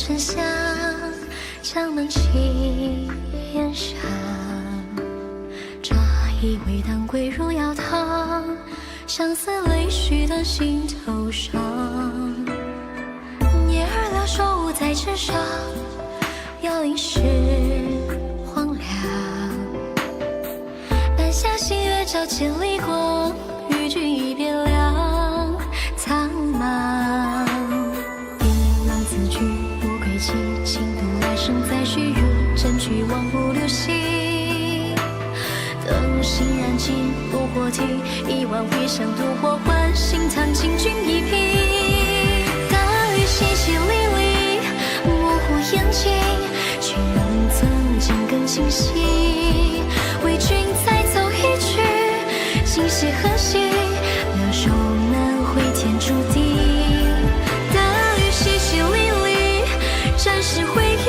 沉香，江南起烟上，抓一味当归入药汤，相思泪许的心头上。叶儿撩手在纸上，摇影是荒凉。半夏新月照千里光，与君一别两苍茫。一浪自居不归期，轻度来生再续入枕去望不留息。灯芯燃尽炉火提，一碗回响独火换，心藏请君一品。大雨淅淅沥沥，模糊眼睛，却让曾经更清晰。为君再奏一曲，今夕何夕？两手难回天注地。大雨淅淅沥沥，暂时回忆，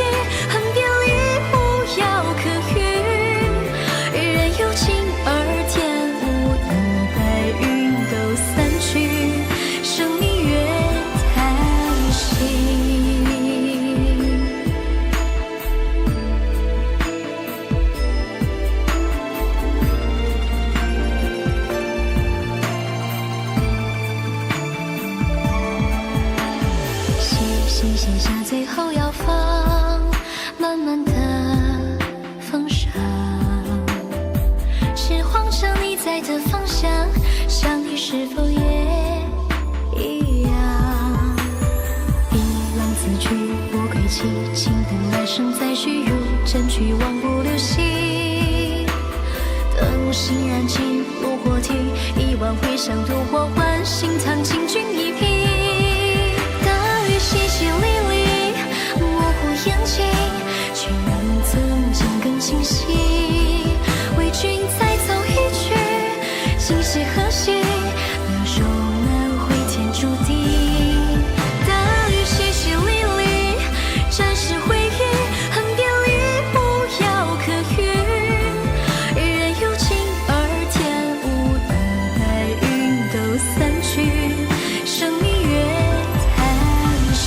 恨别离无药可语。人有情而天无，等白云都散去，生命越叹息。细写下最后要放，慢慢的风声，是慌张你在的方向，想你是否也一样？一浪自居我归期，轻度来生再续入枕去望不留息。灯芯燃尽炉火提，一碗回响独火换，心藏请君一品。淅淅沥沥，模糊眼睛，却让曾经更清晰。为君再奏一曲，今夕何夕？两手难回天注地。大雨淅淅沥沥，暂时回忆，恨别离无药可语。人有情而天无，等白云都散去，生命越叹息。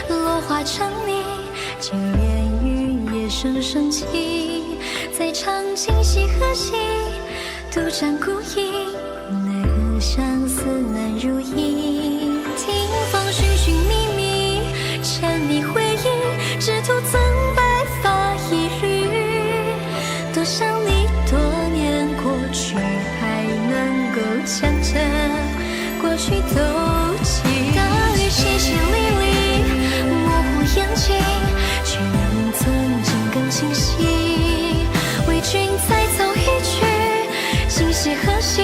落花成泥，经烟雨夜声声起。再唱今夕何夕，独占孤影，奈何相思难如意。听风寻寻觅觅，沉溺回忆，只图曾白发一缕。多想你多年过去，还能够将这过去都记。大雨淅淅沥沥，模糊眼睛，却让曾经更清晰。为君再奏一曲，今夕何夕？